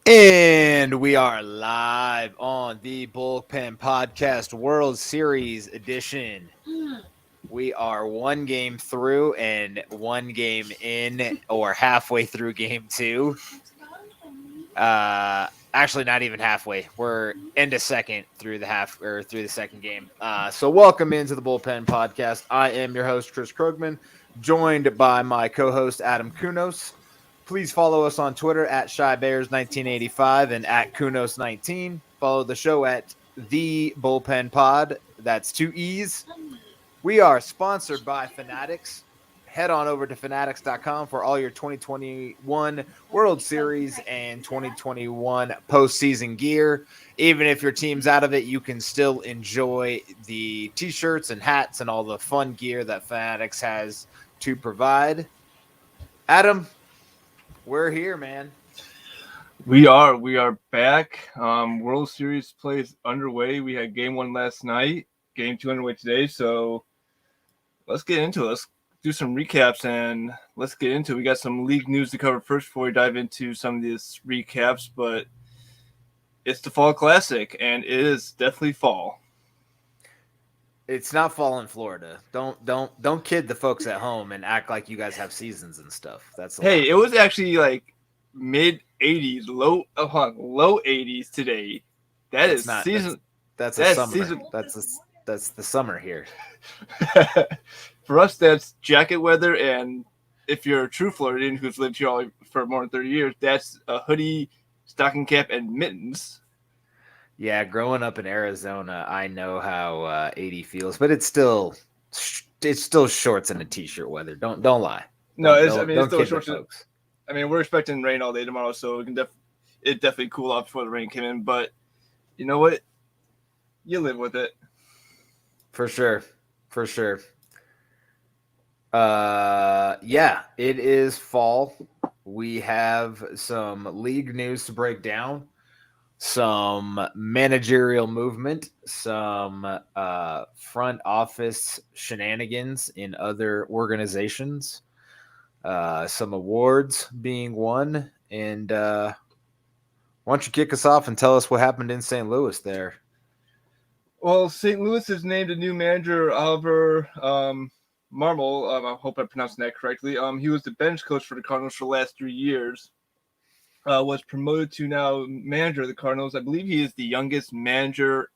And we are live on the Bullpen Podcast World Series edition. We are one game through and one game in, or halfway through game two. Actually, not even halfway. We're into second through the second game. So welcome into the Bullpen Podcast. I am your host Chris Krugman, joined by my co-host Adam Kunos. Please follow us on Twitter at ShyBears1985 and at Kunos19. Follow the show at The Bullpen Pod. That's two E's. We are sponsored by Fanatics. Head on over to fanatics.com for all your 2021 World Series and 2021 postseason gear. Even if your team's out of it, you can still enjoy the t-shirts and hats and all the fun gear that Fanatics has to provide. Adam, we're here, man. We are back. World Series play is underway. We had game one last night, game two underway today. So let's get into it. Let's do some recaps and let's get into it. We got some league news to cover first before we dive into some of these recaps, but it's the Fall Classic and it is definitely fall. It's not fall in Florida. Don't kid the folks at home and act like you guys have seasons and stuff. That's Hey, it was actually like mid 80s, low 80s today. That's not season. That's a summer. Season. That's the summer here. For us, that's jacket weather, and if you're a true Floridian who's lived here for more than 30 years, that's a hoodie, stocking cap, and mittens. Yeah, growing up in Arizona, I know how 80 feels, but it's still shorts and a t-shirt weather. Don't lie. It's still shorts. Folks. I mean, we're expecting rain all day tomorrow, so it definitely cool off before the rain came in. But you know what? You live with it. For sure. Yeah, it is fall. We have some league news to break down, some managerial movement, some front office shenanigans in other organizations, some awards being won, and why don't you kick us off and tell us what happened in St. Louis there? Well, St. Louis has named a new manager, Oliver Marmol. I hope I pronounced that correctly. He was the bench coach for the Cardinals for the last 3 years. Was promoted to now manager of the Cardinals. I believe he is the youngest manager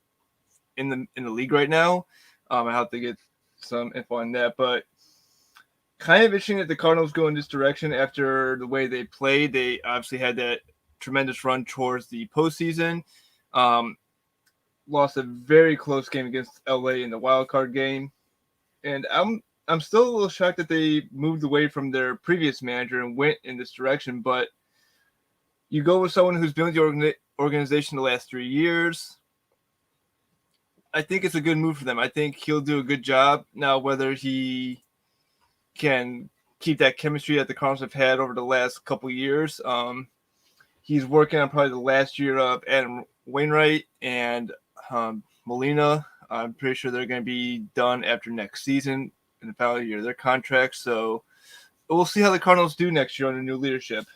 in the league right now. I have to get some info on that, but kind of interesting that the Cardinals go in this direction after the way they played. They obviously had that tremendous run towards the postseason. Lost a very close game against LA in the wild card game, and I'm still a little shocked that they moved away from their previous manager and went in this direction. But you go with someone who's been with the organization the last 3 years. I think it's a good move for them. I think he'll do a good job. Now, whether he can keep that chemistry that the Cardinals have had over the last couple of years, he's working on probably the last year of Adam Wainwright and Molina. I'm pretty sure they're going to be done after next season in the final year of their contract. So we'll see how the Cardinals do next year under new leadership.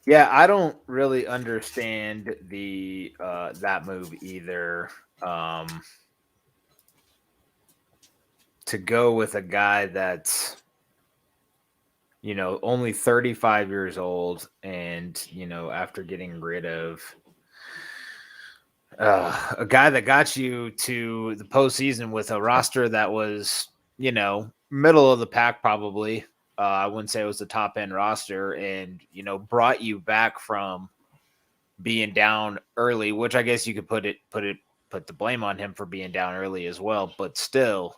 Yeah, I don't really understand the that move either. To go with a guy that's, only 35 years old, and after getting rid of a guy that got you to the postseason with a roster that was, middle of the pack probably. I wouldn't say it was the top end roster, and brought you back from being down early, which I guess you could put the blame on him for being down early as well. But still,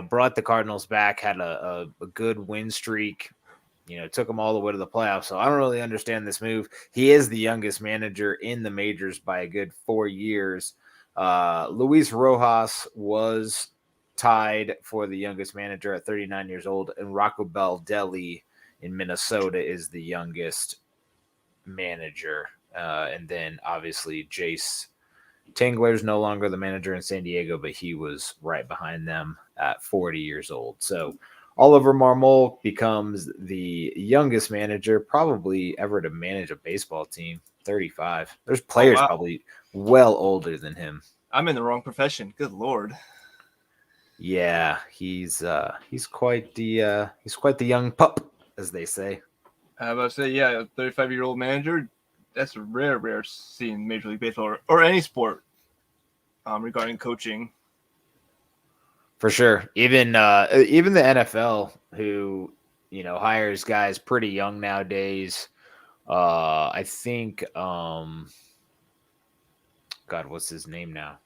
brought the Cardinals back, had a good win streak, took them all the way to the playoffs. So I don't really understand this move. He is the youngest manager in the majors by a good 4 years. Luis Rojas was tied for the youngest manager at 39 years old, and Rocco Baldelli in Minnesota is the youngest manager. And then obviously Jace Tingler is no longer the manager in San Diego, but he was right behind them at 40 years old. So Oliver Marmol becomes the youngest manager probably ever to manage a baseball team. 35. There's Oh players wow, probably well older than him. I'm in the wrong profession. Good lord. Yeah, he's quite the young pup, as they say. I was about to say, yeah, a 35-year-old manager. That's rare seeing Major League Baseball or any sport regarding coaching. For sure. Even the NFL, who hires guys pretty young nowadays. I think God, what's his name now?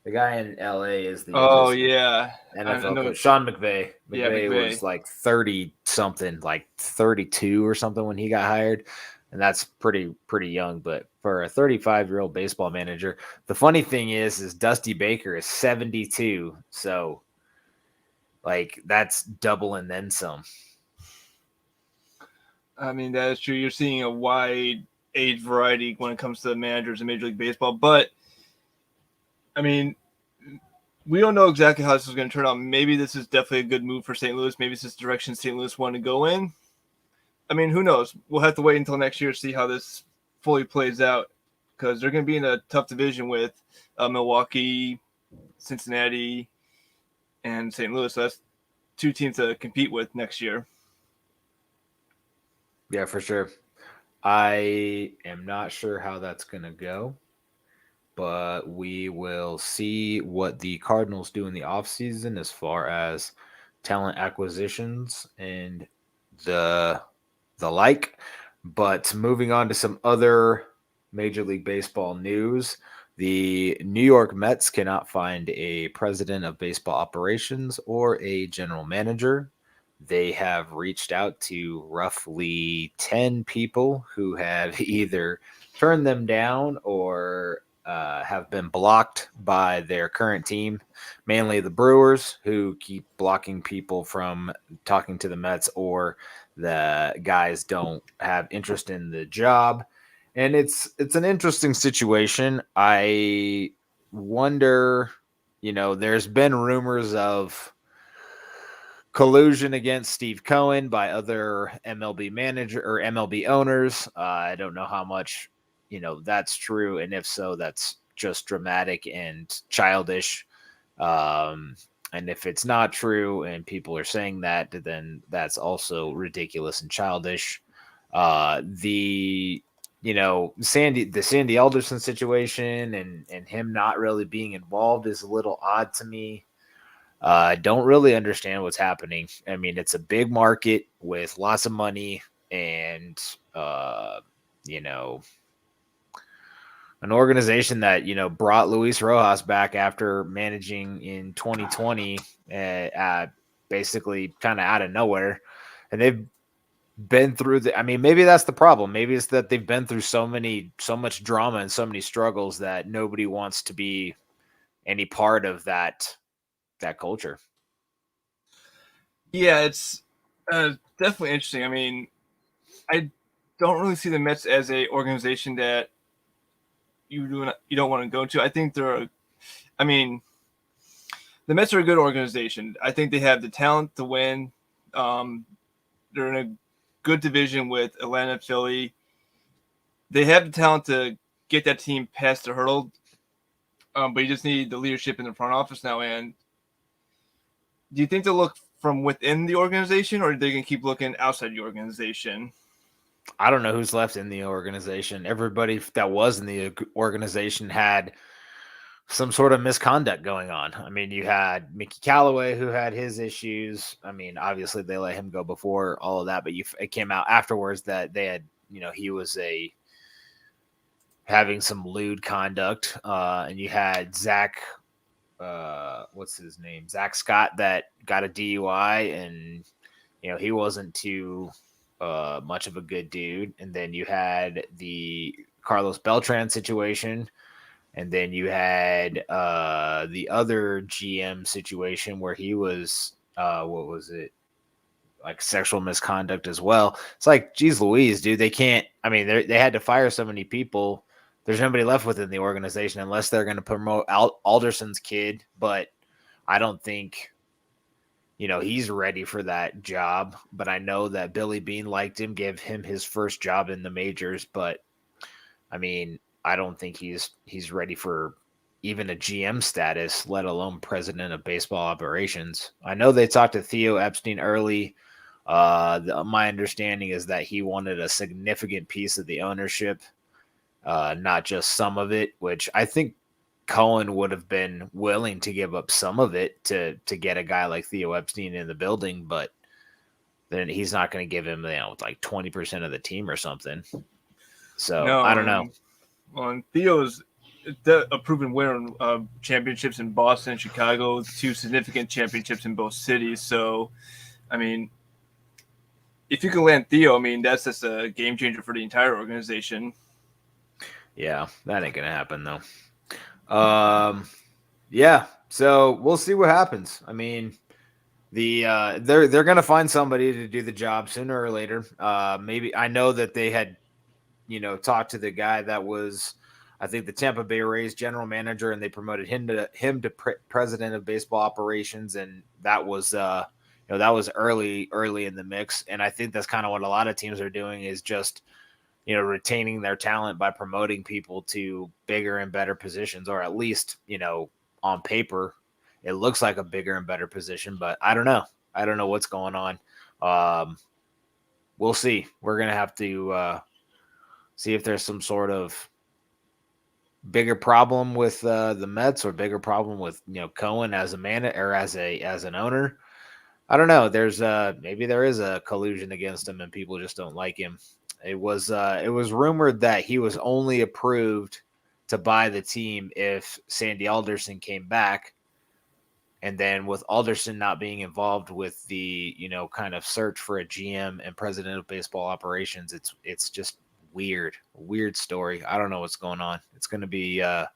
The guy in LA is the Oh youngest yeah, I NFL know. coach. Sean McVay. Yeah, McVay McVay. was like 30 something, like 32 or something when he got hired. And that's pretty young, but for a 35-year-old baseball manager, the funny thing is Dusty Baker is 72. So like that's double and then some. I mean, that is true. You're seeing a wide age variety when it comes to managers in Major League Baseball. But, I mean, we don't know exactly how this is going to turn out. Maybe this is definitely a good move for St. Louis. Maybe it's this direction St. Louis wanted to go in. I mean, who knows? We'll have to wait until next year to see how this fully plays out because they're going to be in a tough division with Milwaukee, Cincinnati, and St. Louis. So that's two teams to compete with next year. Yeah, for sure. I am not sure how that's going to go, but we will see what the Cardinals do in the offseason as far as talent acquisitions and the the like. But moving on to some other Major League Baseball news, the New York Mets cannot find a president of baseball operations or a general manager. They have reached out to roughly 10 people who have either turned them down or have been blocked by their current team, mainly the Brewers, who keep blocking people from talking to the Mets, or the guys don't have interest in the job. And it's an interesting situation. I wonder, there's been rumors of collusion against Steve Cohen by other MLB manager or MLB owners. I don't know how much, that's true. And if so, that's just dramatic and childish. Um, and if it's not true and people are saying that, then that's also ridiculous and childish. The Sandy Alderson situation and him not really being involved is a little odd to me. Don't really understand what's happening. I mean, it's a big market with lots of money and, you know, an organization that, brought Luis Rojas back after managing in 2020, basically kind of out of nowhere. And they've been through I mean, maybe that's the problem. Maybe it's that they've been through so much drama and so many struggles that nobody wants to be any part of that culture. Yeah, it's definitely interesting. I mean, I don't really see the Mets as a organization that you don't want to go to. I think I mean, the Mets are a good organization. I think they have the talent to win. Um, they're in a good division with Atlanta, Philly. They have the talent to get that team past the hurdle, but you just need the leadership in the front office now. And do you think they'll look from within the organization, or are they going to keep looking outside the organization? I don't know who's left in the organization. Everybody that was in the organization had some sort of misconduct going on. I mean, you had Mickey Callaway who had his issues. I mean, obviously they let him go before all of that, but it came out afterwards that they had, he was having some lewd conduct. And you had Zach, what's his name? Zach Scott that got a DUI, and he wasn't too much of a good dude. And then you had the Carlos Beltran situation. And then you had the other GM situation where he was, what was it? Like sexual misconduct as well. It's like, geez Louise, dude, they can't. I mean, they had to fire so many people. There's nobody left within the organization unless they're going to promote Alderson's kid. But I don't think, he's ready for that job. But I know that Billy Bean liked him, gave him his first job in the majors. But I mean, I don't think he's ready for even a GM status, let alone president of baseball operations. I know they talked to Theo Epstein early. My understanding is that he wanted a significant piece of the ownership, not just some of it, which I think Cohen would have been willing to give up some of it to get a guy like Theo Epstein in the building, but then he's not going to give him like 20% of the team or something. So I don't know. On Theo's a proven winner of championships in Boston and Chicago, 2 significant championships in both cities. So, I mean, if you can land Theo, I mean, that's just a game changer for the entire organization. Yeah, that ain't gonna happen though. Yeah, so we'll see what happens. I mean, they're gonna find somebody to do the job sooner or later. Maybe I know that they had talked to the guy that was, I think, the Tampa Bay Rays general manager, and they promoted him to president of baseball operations, and that was that was early in the mix. And I think that's kind of what a lot of teams are doing, is just retaining their talent by promoting people to bigger and better positions, or at least on paper it looks like a bigger and better position. But I don't know what's going on. We'll see. We're gonna have to see if there's some sort of bigger problem with the Mets, or bigger problem with Cohen as a man or as an owner. I don't know. There's maybe there is a collusion against him and people just don't like him. It was rumored that he was only approved to buy the team if Sandy Alderson came back. And then with Alderson not being involved with the, kind of search for a GM and president of baseball operations, it's just weird story. I don't know what's going on. It's going to be an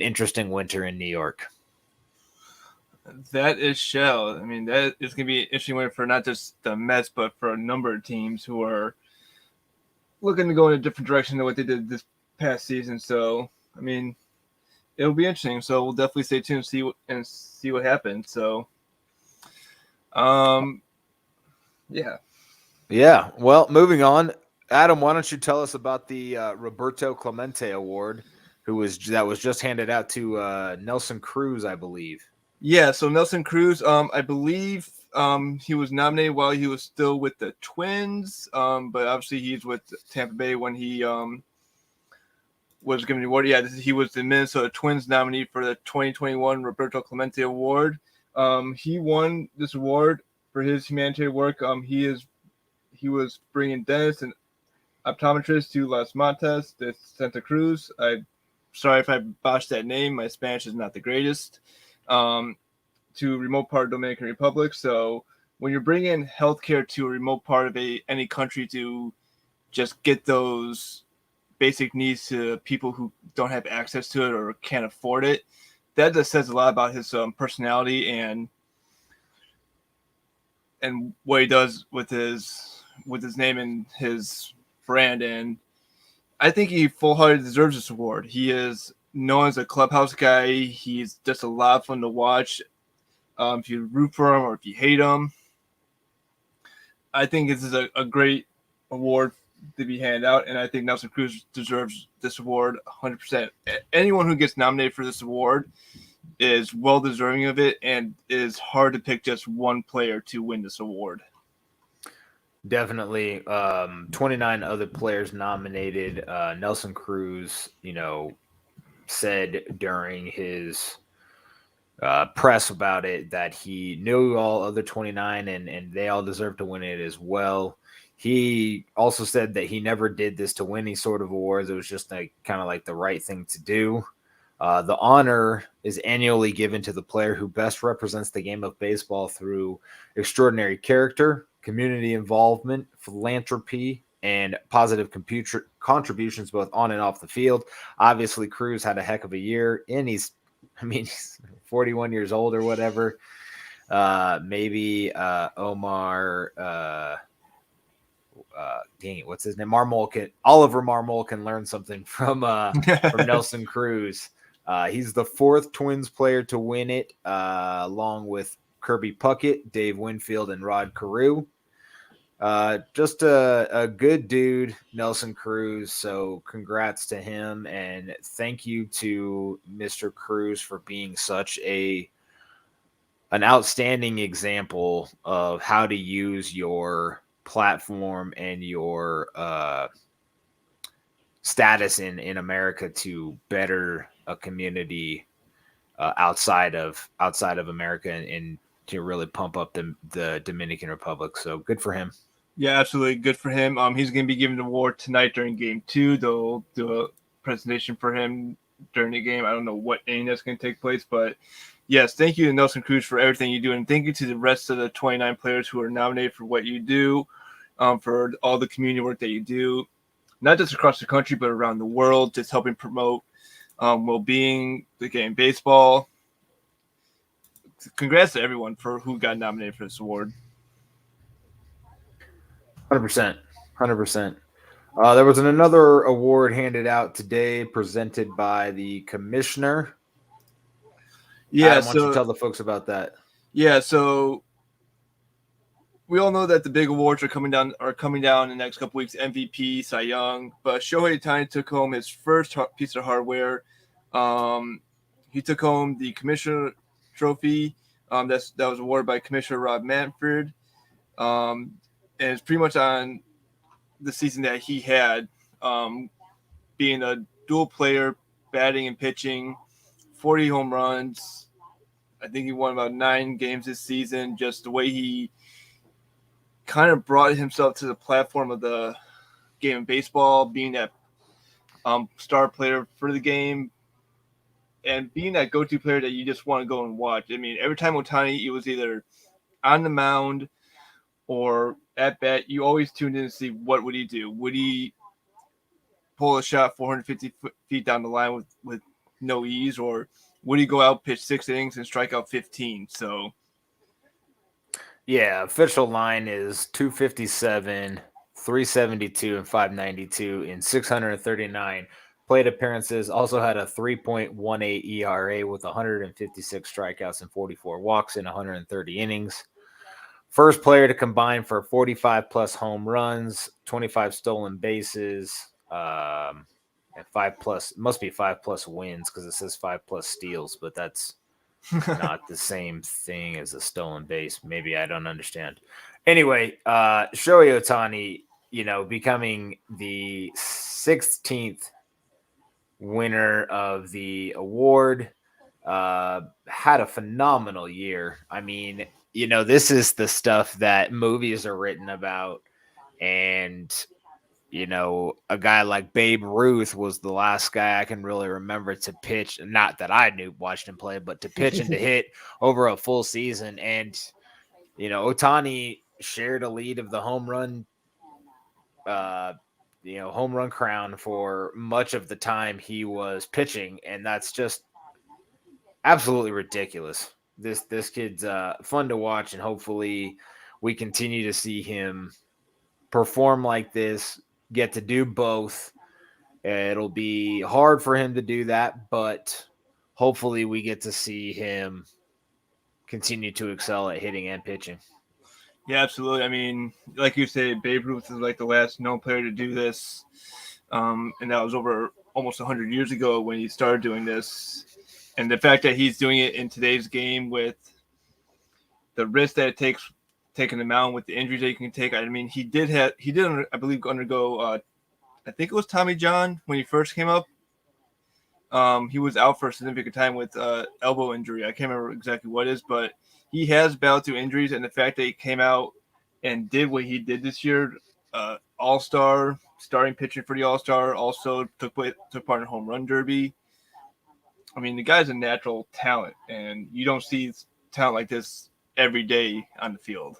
interesting winter in New York. That is shell. I mean, that is going to be an interesting winter for not just the Mets, but for a number of teams who are looking to go in a different direction than what they did this past season. So, I mean, it'll be interesting. So we'll definitely stay tuned and see what happens. So, yeah. Well, moving on, Adam, why don't you tell us about the Roberto Clemente Award, that was just handed out to Nelson Cruz, I believe. Yeah. So Nelson Cruz, I believe he was nominated while he was still with the Twins, but obviously he's with Tampa Bay when he was given the award. Yeah, he was the Minnesota Twins nominee for the 2021 Roberto Clemente Award. He won this award for his humanitarian work. He was bringing dentists and optometrists to Las Matas de Santa Cruz. I'm sorry if I botched that name. My Spanish is not the greatest. To remote part of Dominican Republic. So when you're bringing healthcare to a remote part of any country to just get those basic needs to people who don't have access to it or can't afford it, that just says a lot about his personality and what he does with his name and his brand. And I think he full-heartedly deserves this award. He is known as a clubhouse guy. He's just a lot of fun to watch. If you root for him or if you hate him, I think this is a great award to be handed out, and I think Nelson Cruz deserves this award 100%. Anyone who gets nominated for this award is well deserving of it, and it is hard to pick just one player to win this award. Definitely. 29 other players nominated. Nelson Cruz, said during his press about it that he knew all other 29 and they all deserve to win it as well. He also said that he never did this to win any sort of awards. It was just kind of like the right thing to do. The honor is annually given to the player who best represents the game of baseball through extraordinary character, community involvement, philanthropy, and positive contributions both on and off the field. Obviously, Cruz had a heck of a year, and he's 41 years old or whatever. Maybe Omar, dang it, what's his name? Oliver Marmol can learn something from Nelson Cruz. He's the 4th Twins player to win it, along with Kirby Puckett, Dave Winfield, and Rod Carew. Just a good dude, Nelson Cruz. So congrats to him, and thank you to Mr. Cruz for being such an outstanding example of how to use your platform and your status in America to better a community outside of America and to really pump up the Dominican Republic. So good for him. Yeah, absolutely. Good for him. He's going to be given the award tonight during game 2. They'll do a presentation for him during the game. I don't know what inning that's going to take place, but yes, thank you to Nelson Cruz for everything you do. And thank you to the rest of the 29 players who are nominated for what you do, for all the community work that you do, not just across the country, but around the world, just helping promote well-being, the game baseball. Congrats to everyone for who got nominated for this award. 100%. 100%. There was another award handed out today presented by the commissioner. Yeah, Adam, why don't you tell the folks about that? Yeah, so we all know that the big awards are coming down in the next couple weeks. MVP, Cy Young, but Shohei Ohtani took home his first piece of hardware. He took home the commissioner trophy. That was awarded by Commissioner Rob Manfred. And it's pretty much on the season that he had, being a dual player, batting and pitching, 40 home runs. I think he won about 9 games this season. Just the way he kind of brought himself to the platform of the game of baseball, being that star player for the game, and being that go-to player that you just want to go and watch. I mean, every time Ohtani, it was either on the mound or at bat, you always tuned in to see what would he do. Would he pull a shot 450 feet down the line with no ease, or would he go out, pitch 6 innings, and strike out 15? So, yeah, official line is 257, 372, and 592 in 639 plate appearances. Also had a 3.18 ERA with 156 strikeouts and 44 walks in 130 innings. First player to combine for 45 plus home runs, 25 stolen bases, and 5 plus, must be 5 plus wins because it says 5 plus steals, but that's not the same thing as a stolen base. Maybe I don't understand. Anyway, Shohei Ohtani, becoming the 16th winner of the award, had a phenomenal year. I mean, this is the stuff that movies are written about. And, a guy like Babe Ruth was the last guy I can really remember to pitch. Not that I watched him play, but to pitch and to hit over a full season. And, Ohtani shared a lead of the home run crown for much of the time he was pitching. And that's just absolutely ridiculous. This kid's fun to watch, and hopefully we continue to see him perform like this, get to do both. It'll be hard for him to do that, but hopefully we get to see him continue to excel at hitting and pitching. Yeah, absolutely. I mean, like you say, Babe Ruth is like the last known player to do this. And that was over almost 100 years ago when he started doing this. And the fact that he's doing it in today's game with the risk that it takes taking the mound, with the injuries that you can take. I mean, he did, I believe, undergo, I think it was Tommy John when he first came up. He was out for a significant time with elbow injury. I can't remember exactly what it is, but he has battled through injuries, and the fact that he came out and did what he did this year, All-Star, starting pitcher for the All-Star, also took part in the Home Run Derby. I mean, the guy's a natural talent, and you don't see talent like this every day on the field.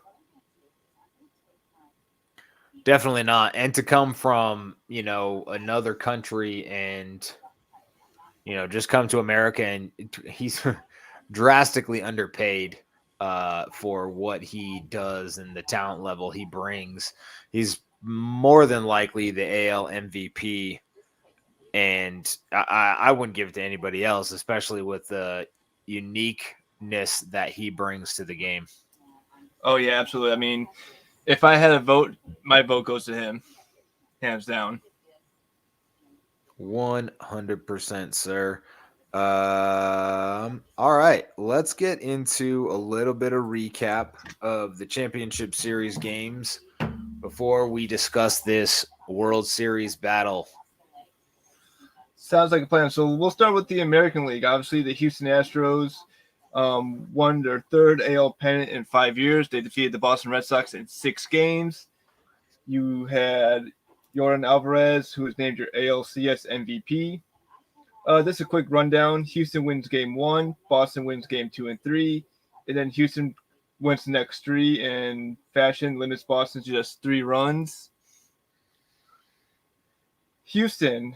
Definitely not. And to come from, another country and, just come to America, and he's drastically underpaid for what he does and the talent level he brings. He's more than likely the AL MVP, and I wouldn't give it to anybody else, especially with the unique that he brings to the game. Oh yeah, absolutely. I mean, if I had a vote, my vote goes to him, hands down. 100%, sir. All right, let's get into a little bit of recap of the championship series games before we discuss this World Series battle. Sounds like a plan. So we'll start with the American League. Obviously, the Houston Astros won their third AL pennant in 5 years. They defeated the Boston Red Sox in 6 games. You had Jordan Alvarez, who was named your ALCS MVP. This is a quick rundown. Houston wins game 1, Boston wins game 2 and 3, and then Houston wins the next 3 in fashion, limits Boston to just 3 runs. Houston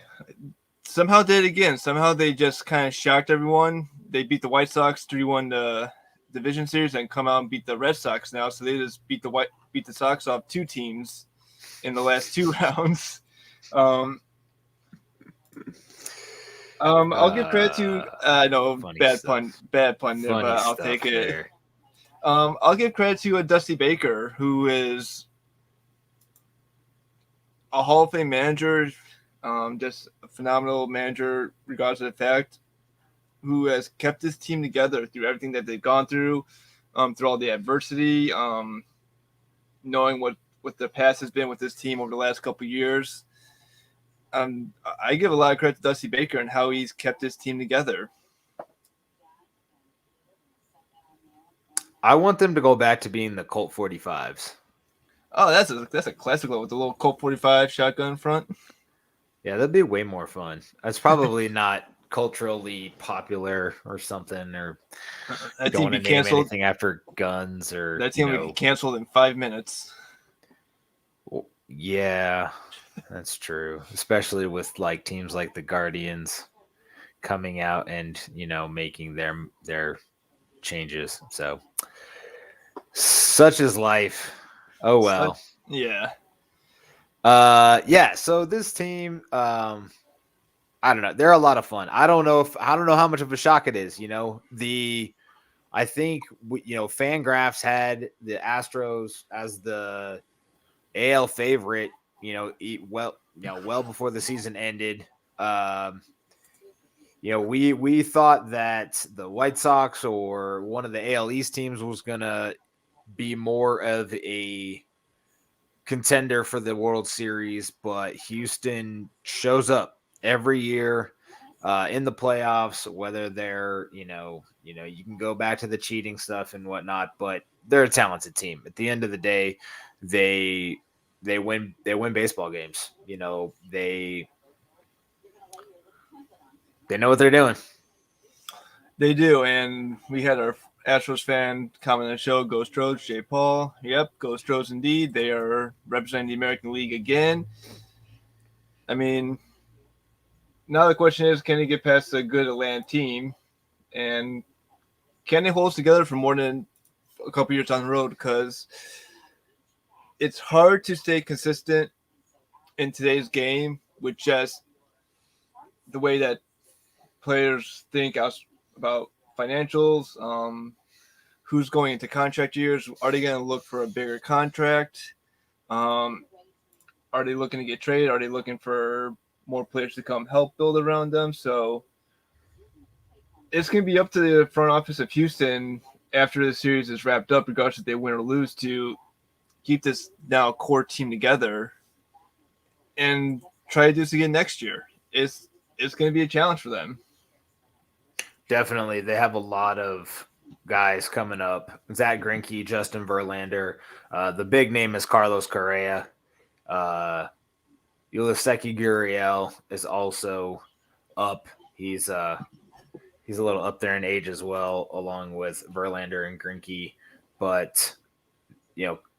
somehow did it again. Somehow they just kind of shocked everyone. They beat the White Sox 3-1 the division series and come out and beat the Red Sox now. So they just beat the Sox off 2 teams in the last 2 rounds. I'll give credit to no bad stuff. pun there, but I'll take it. There. I'll give credit to Dusty Baker, who is a Hall of Fame manager, just a phenomenal manager, regardless of the fact, who has kept this team together through everything that they've gone through all the adversity, knowing what the past has been with this team over the last couple of years. I give a lot of credit to Dusty Baker and how he's kept his team together. I want them to go back to being the Colt 45s. Oh, that's a classic with the little Colt 45 shotgun front. Yeah, that'd be way more fun. That's probably not culturally popular or something, or that don't team be want to name canceled. anything after guns, or that team would be canceled in 5 minutes. Yeah, that's true. Especially with like teams like the Guardians coming out and making their changes. So such is life. Oh well. Yeah. Yeah. So this team, I don't know. They're a lot of fun. I don't know how much of a shock it is. I think Fangraphs had the Astros as the AL favorite. Well before the season ended. We thought that the White Sox or one of the AL East teams was gonna be more of a contender for the World Series, but Houston shows up every year in the playoffs, whether they're, you can go back to the cheating stuff and whatnot, but they're a talented team. At the end of the day, they win baseball games. They know what they're doing. They do, and we had our Astros fan comment on the show, Go Astros, J. Paul. Yep, Go Astros indeed. They are representing the American League again. I mean, now the question is, can they get past a good Atlanta team? And can they hold us together for more than a couple years down the road? Because it's hard to stay consistent in today's game with just the way that players think about financials, who's going into contract years. Are they going to look for a bigger contract? Are they looking to get traded? Are they looking for more players to come help build around them? So it's going to be up to the front office of Houston after the series is wrapped up, regardless if they win or lose, to keep this now core team together and try to do this again next year. It's going to be a challenge for them. Definitely. They have a lot of guys coming up. Zach Greinke, Justin Verlander. The big name is Carlos Correa. Yuleseki Gurriel is also up. He's a little up there in age as well, along with Verlander and Greinke. But,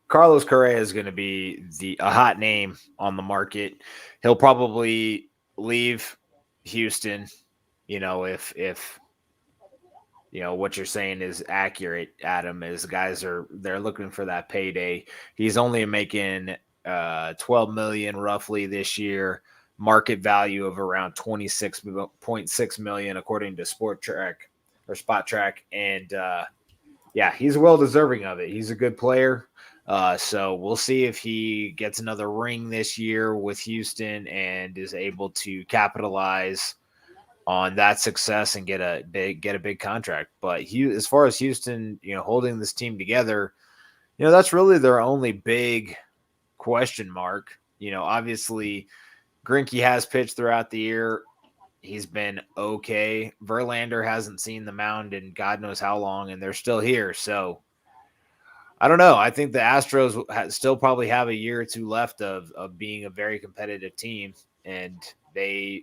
Carlos Correa is going to be a hot name on the market. He'll probably leave Houston, if what you're saying is accurate, Adam, is guys they're looking for that payday. He's only making $12 million roughly this year, market value of around $26.6 million according to or Spot Track, and yeah, he's well deserving of it. He's a good player. So we'll see if he gets another ring this year with Houston and is able to capitalize on that success and get a big contract. But as far as Houston, holding this team together, that's really their only big question mark. Obviously Greinke has pitched throughout the year. He's been okay. Verlander hasn't seen the mound in God knows how long, and they're still here. So I don't know. I think the Astros still probably have a year or two left of being a very competitive team, and they,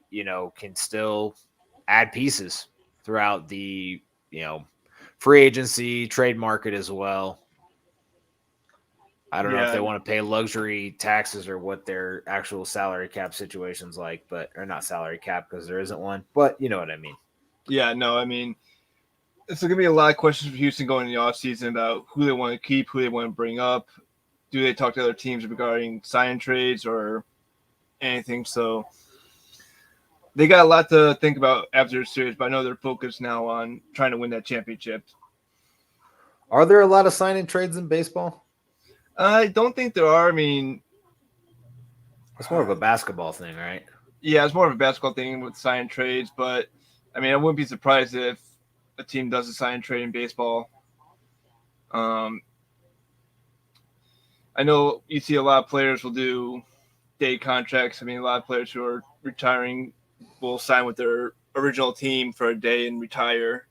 can still add pieces throughout the, free agency, trade market as well. I don't know if Yeah, they want to pay luxury taxes or what their actual salary cap situation's like, or not salary cap because there isn't one, but you know what I mean. yeah, no, I mean, it's going to be a lot of questions for Houston going in the offseason about who they want to keep, who they want to bring up. Do they talk to other teams regarding sign trades or anything? So they got a lot to think about after the series, but I know they're focused now on trying to win that championship. Are there a lot of signing trades in baseball? I don't think there are. I mean, It's more of a basketball thing, right? yeah, it's more of a basketball thing with sign trades, but I mean, I wouldn't be surprised if a team does a sign trade in baseball. I know you see a lot of players will do day contracts. I mean, a lot of players who are retiring will sign with their original team for a day and retire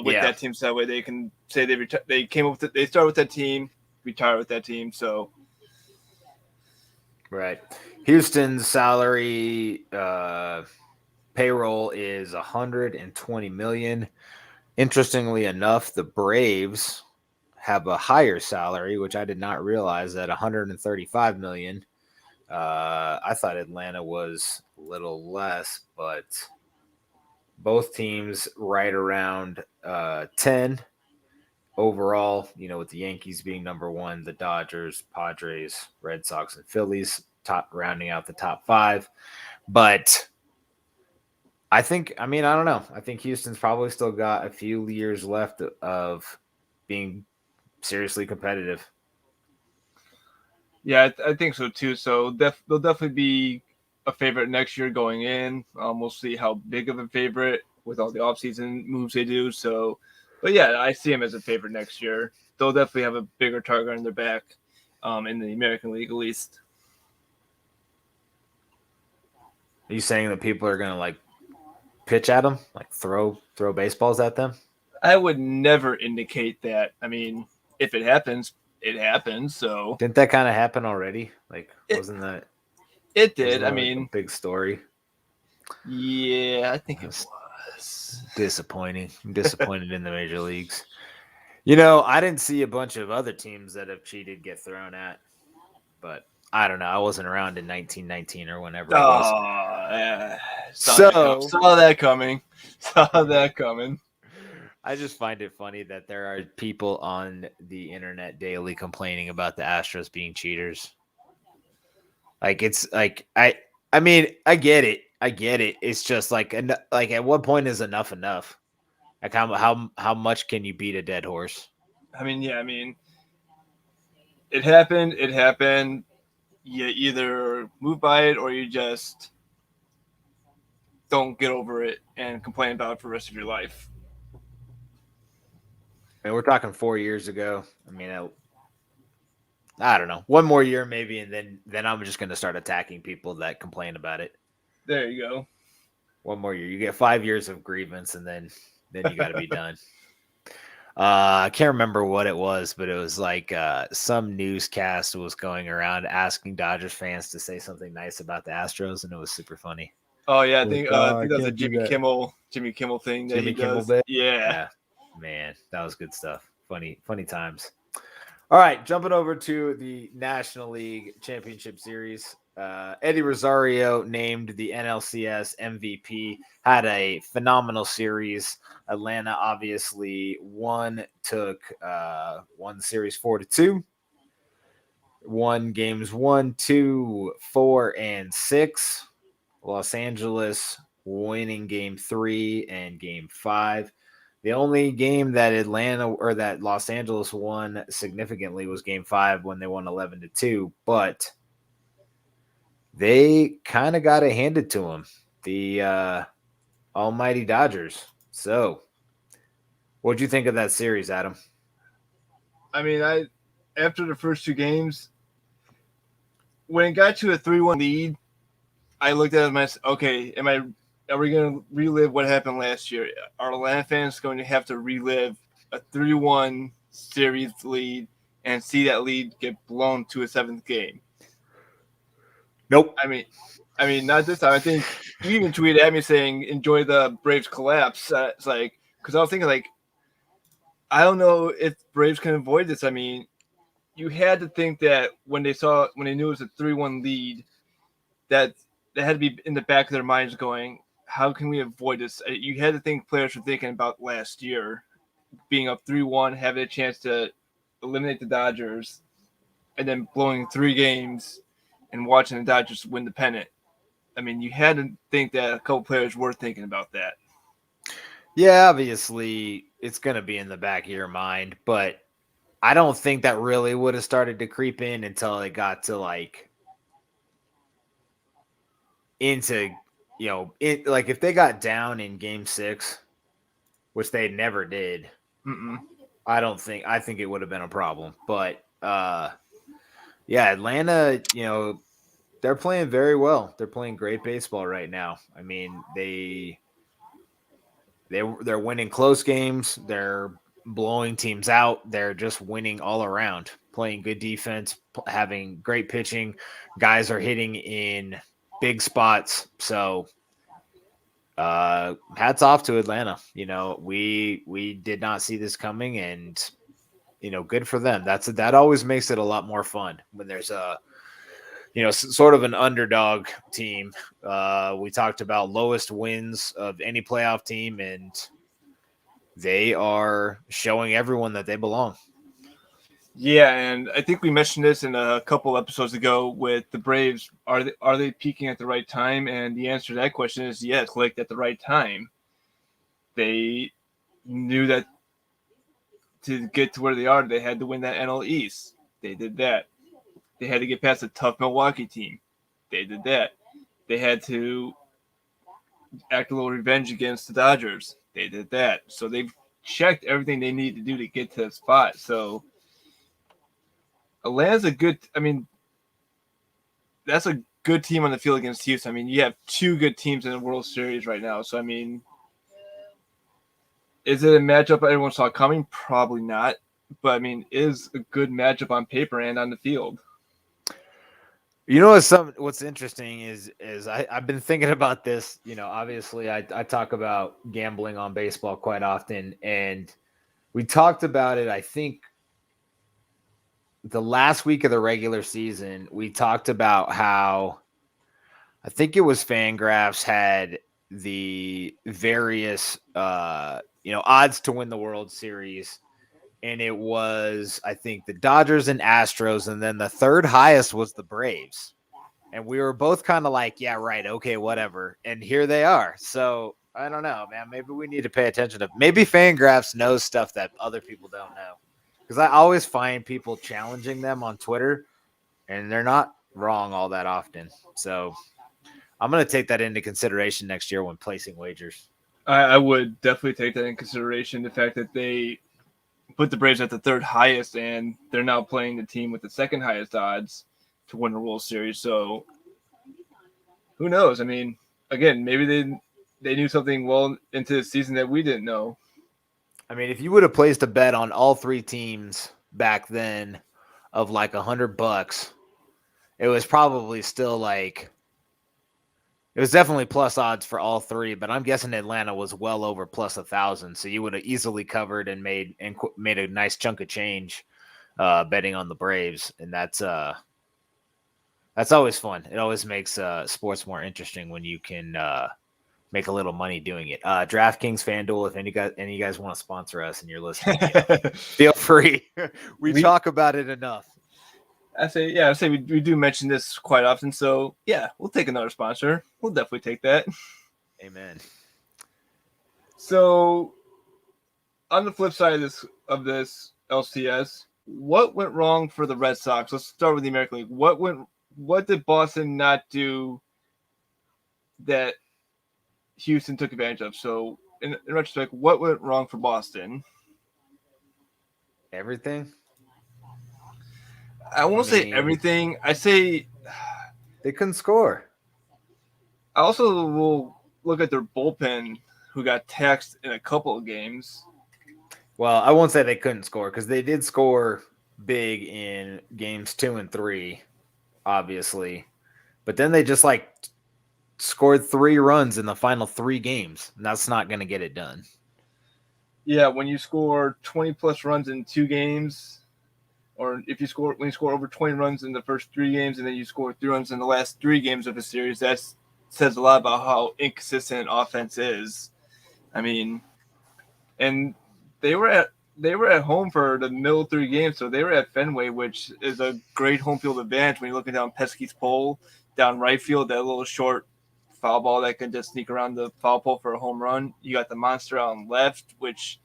with that team, so that way they can say they came up with they start with that team, retire with that team. So right. Houston's salary payroll is 120 million. Interestingly enough, the Braves have a higher salary, which I did not realize, at 135 million. I thought Atlanta was a little less, but both teams right around 10 overall, with the Yankees being number one, the Dodgers, Padres, Red Sox, and Phillies rounding out the top five. But I don't know. I think Houston's probably still got a few years left of being seriously competitive. yeah, I think so too. So they'll definitely be a favorite next year going in. We'll see how big of a favorite with all the offseason moves they do. So, but yeah, I see them as a favorite next year. They'll definitely have a bigger target on their back in the American League at least. Are you saying that people are gonna like pitch at them, like throw baseballs at them? I would never indicate that. I mean, if it happens, it happens. So Didn't that kind of happen already? Like, it wasn't that did. I like a mean, big story? yeah, I think it That's was disappointing. I'm disappointed in the major leagues. I didn't see a bunch of other teams that have cheated get thrown at, but I don't know. I wasn't around in 1919 or whenever it was. Yeah. So Saw that coming. Saw that coming. I just find it funny that there are people on the internet daily complaining about the Astros being cheaters. Like it's like I mean, I get it. I get it. It's just like at what point is enough enough? Like how much can you beat a dead horse? I mean, yeah, I mean, it happened. It happened. You either move by it or you just don't get over it and complain about it for the rest of your life. I mean, we're talking 4 years ago. I mean, I don't know. One more year maybe, and then I'm just gonna start attacking people that complain about it. There you go. One more year. You get 5 years of grievance, and then you got to be done. I can't remember what it was, but it was like some newscast was going around asking Dodgers fans to say something nice about the Astros, and it was super funny. Oh yeah, I think that was a Jimmy Kimmel thing that Jimmy he Kimmel does. did. Yeah, Man, that was good stuff. Funny times. All right, jumping over to the National League Championship Series. Eddie Rosario named the NLCS MVP, had a phenomenal series. Atlanta obviously won the series 4-2. Won games 1, 2, 4, and 6. Los Angeles winning game 3 and game 5. The only game that Atlanta or that Los Angeles won significantly was game 5 when they won 11-2, but they kind of got it handed to them, the almighty Dodgers. So, what'd you think of that series, Adam? I mean, after the first 2 games, when it got to a 3-1 lead, I looked at it myself. Okay, are we going to relive what happened last year? Are Atlanta fans going to have to relive a 3-1 series lead and see that lead get blown to a 7th game? Nope. I mean, not this time. I think you even tweeted at me saying, "Enjoy the Braves collapse." It's like, because I was thinking, like, I don't know if Braves can avoid this. I mean, you had to think that when they knew it was a 3-1 lead, that had to be in the back of their minds going, how can we avoid this? You had to think players were thinking about last year, being up 3-1, having a chance to eliminate the Dodgers, and then blowing 3 games and watching the Dodgers win the pennant. I mean, you had to think that a couple players were thinking about that. Yeah, obviously it's going to be in the back of your mind, but I don't think that really would have started to creep in until it got to like into, like if they got down in game 6, which they never did. Mm-mm. I think it would have been a problem, but yeah, Atlanta, they're playing very well. They're playing great baseball right now. I mean, they're winning close games. They're blowing teams out. They're just winning all around, playing good defense, having great pitching. Guys are hitting in big spots. So hats off to Atlanta. We did not see this coming, and good for them. That always makes it a lot more fun when there's a sort of an underdog team. We talked about lowest wins of any playoff team, and they are showing everyone that they belong. Yeah, and I think we mentioned this in a couple episodes ago with the Braves. Are they peaking at the right time? And the answer to that question is yes, clicked at the right time. They knew that to get to where they are, they had to win that NL East. They did that. They had to get past a tough Milwaukee team. They did that. They had to act a little revenge against the Dodgers. They did that. So they've checked everything they need to do to get to that spot. So Atlanta's that's a good team on the field against Houston. I mean, you have 2 good teams in the World Series right now. So, I mean, is it a matchup everyone saw coming? Probably not. But, I mean, is a good matchup on paper and on the field. What's interesting is I've been thinking about this. Obviously I talk about gambling on baseball quite often, and we talked about it, I think, the last week of the regular season. We talked about how I think it was Fangraphs had the various odds to win the World Series, and it was, I think, the Dodgers and Astros, and then the third highest was the Braves. And we were both kind of like, yeah, right, okay, whatever. And here they are. So I don't know, man. Maybe we need to pay attention to. Maybe Fangraphs knows stuff that other people don't know. Because I always find people challenging them on Twitter, and they're not wrong all that often. So I'm going to take that into consideration next year when placing wagers. I would definitely take that in consideration. The fact that they put the Braves at the third highest, and they're now playing the team with the second highest odds to win the World Series. So who knows? I mean, again, maybe they knew something well into the season that we didn't know. I mean, if you would have placed a bet on all 3 teams back then of like $100, it was probably still like, it was definitely plus odds for all 3, but I'm guessing Atlanta was well over plus 1,000. So you would have easily covered and made a nice chunk of change betting on the Braves. And that's always fun. It always makes sports more interesting when you can make a little money doing it. DraftKings, FanDuel, if any of you guys want to sponsor us and you're listening, feel free. we talk about it enough. I say we do mention this quite often. So yeah, we'll take another sponsor. We'll definitely take that. Amen. So on the flip side of this LCS, what went wrong for the Red Sox? Let's start with the American League. What did Boston not do that Houston took advantage of? So in retrospect, what went wrong for Boston? Everything. I won't say mean, everything. I say they couldn't score. I also will look at their bullpen, who got taxed in a couple of games. Well, I won't say they couldn't score because they did score big in games 2 and 3, obviously. But then they just like scored 3 runs in the final 3 games. And that's not going to get it done. Yeah, when you score 20 plus runs in 2 games, or when you score over 20 runs in the first 3 games and then you score 3 runs in the last 3 games of a series, that says a lot about how inconsistent offense is. I mean, and they were at home for the middle 3 games, so they were at Fenway, which is a great home field advantage when you're looking down Pesky's pole, down right field, that little short foul ball that can just sneak around the foul pole for a home run. You got the monster on left, which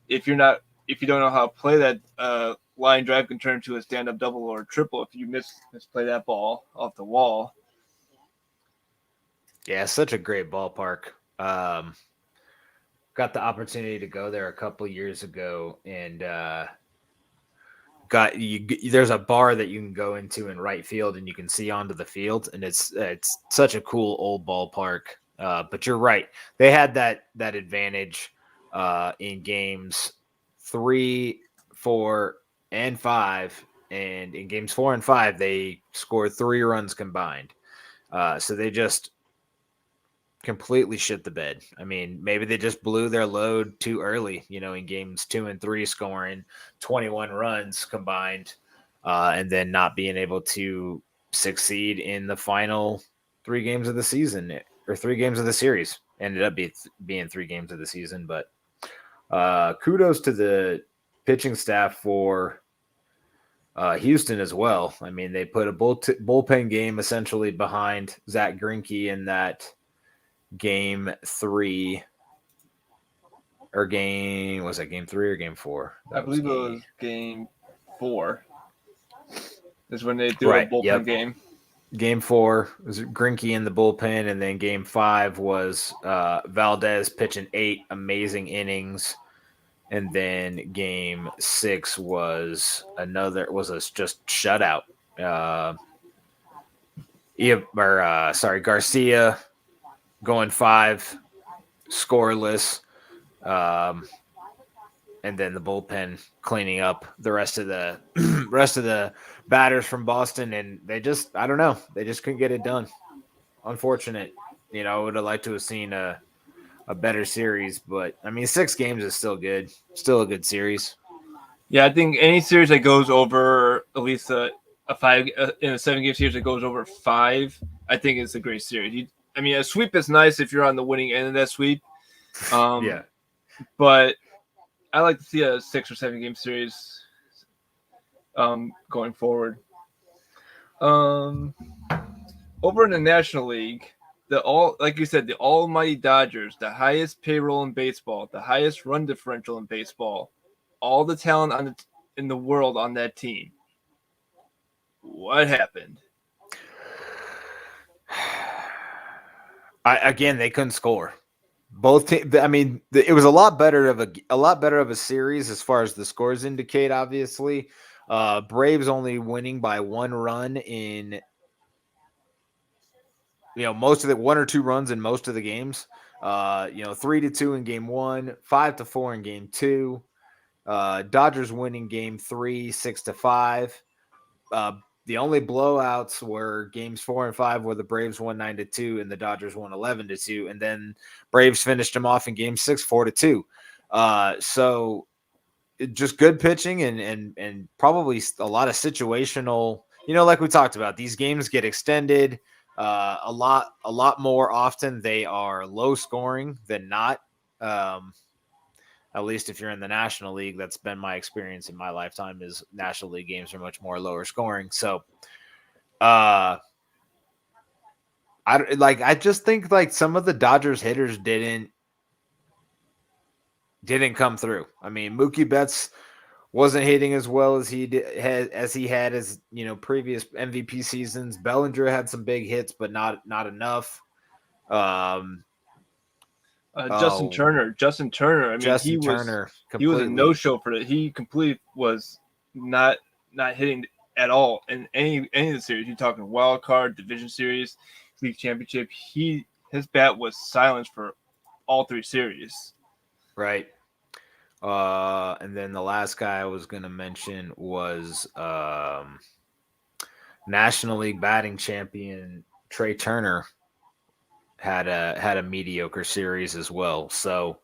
if you don't know how to play that line drive can turn into a stand up double or a triple if you misplay that ball off the wall. Yeah, such a great ballpark. Got the opportunity to go there a couple years ago, and there's a bar that you can go into in right field, and you can see onto the field, and it's such a cool old ballpark. But you're right; they had that advantage in games 3, 4, and 5, and in games 4 and 5 they scored 3 runs combined. So they just completely shit the bed. I mean, maybe they just blew their load too early, in games 2 and 3, scoring 21 runs combined, and then not being able to succeed in the final 3 games of the season or 3 games of the series. Ended up being 3 games of the season, but kudos to the pitching staff for Houston as well. I mean, they put a bullpen game essentially behind Zach Greinke in that game 3 or game game 3 or game 4? I believe it was game 4 is when they do right, a bullpen yep. game. Game 4 was Greinke in the bullpen, and then game 5 was Valdez pitching 8 amazing innings, and then game 6 was just shutout. Garcia going 5 scoreless, and then the bullpen cleaning up the rest of the batters from Boston, and they just couldn't get it done. Unfortunate. I would have liked to have seen a better series, but I mean 6 games is still good. Still a good series. Yeah, I think any series that goes over at least a 5 in a 7-game series that goes over 5, I think it's a great series. A sweep is nice if you're on the winning end of that sweep. Yeah. But I like to see a 6 or 7-game series going forward. Over in the National League, like you said, the almighty Dodgers, the highest payroll in baseball, the highest run differential in baseball, all the talent in the world on that team. What happened? They couldn't score. Both teams. I mean, it was a lot better of a series as far as the scores indicate. Obviously, Braves only winning by 1 run in most of the 1 or 2 runs in most of the games. 3-2 in game 1, 5-4 in game 2. Dodgers winning game 3, 6-5. The only blowouts were games 4 and 5 where the Braves won 9-2 and the Dodgers won 11-2, and then Braves finished them off in game 6, 4-2. So just good pitching and probably a lot of situational. Like we talked about, these games get extended a lot more often. They are low scoring than not. At least if you're in the National League, that's been my experience in my lifetime. Is National League games are much more lower scoring. So, I just think like some of the Dodgers hitters didn't come through. I mean, Mookie Betts wasn't hitting as well as he had as previous MVP seasons. Bellinger had some big hits, but not enough. Um, Justin oh, Turner. Justin Turner. I mean, Justin Turner he was a no completely show for it. He completely was not hitting at all in any of the series. You're talking wild card, division series, league championship. His bat was silenced for all three series. right. And then the last guy I was gonna mention was National League batting champion Trey Turner had a mediocre series as well. So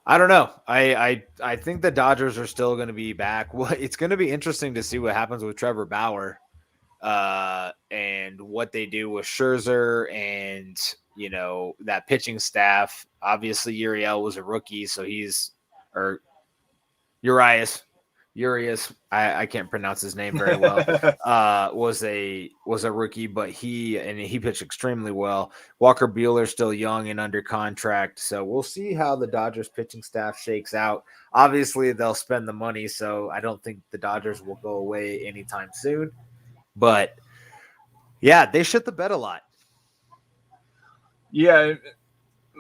I don't know. I think the Dodgers are still going to be back. Well, it's going to be interesting to see what happens with Trevor Bauer, and what they do with Scherzer and that pitching staff. Obviously, Uriel was a rookie, so he's or Urias. Urias, I can't pronounce his name very well. Was a rookie, but he pitched extremely well. Walker Buehler still young and under contract, so we'll see how the Dodgers pitching staff shakes out. Obviously, they'll spend the money, so I don't think the Dodgers will go away anytime soon. But yeah, they shit the bed a lot. Yeah,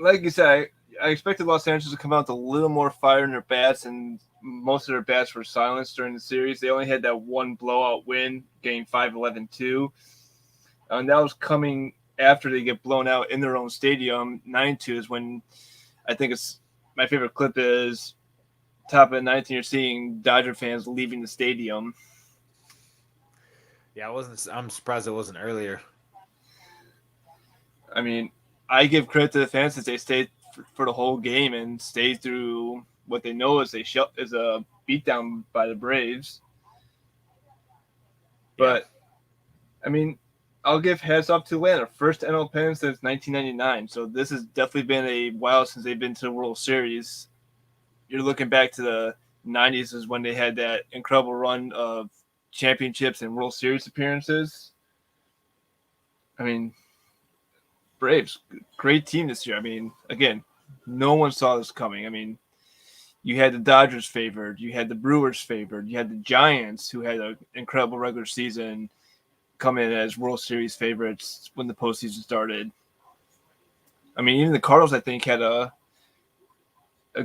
like you said, I expected Los Angeles to come out with a little more fire in their bats, and most of their bats were silenced during the series. They only had that one blowout win, game 5-11-2. And that was coming after they get blown out in their own stadium. 9-2 is when I think it's my favorite clip is top of the 19. You're seeing Dodger fans leaving the stadium. Yeah, I'm surprised it wasn't earlier. I mean, I give credit to the fans since they stayed for the whole game and stayed through what they know is a beatdown by the Braves. But yeah. I mean, I'll give hats off to Atlanta. First NL pennant since 1999. So this has definitely been a while since they've been to the World Series. You're looking back to the 90s is when they had that incredible run of championships and World Series appearances. I mean, Braves, great team this year. I mean, again, no one saw this coming. I mean, you had the Dodgers favored, you had the Brewers favored, you had the Giants who had an incredible regular season come in as World Series favorites when the postseason started. I mean, even the Cardinals, I think, had a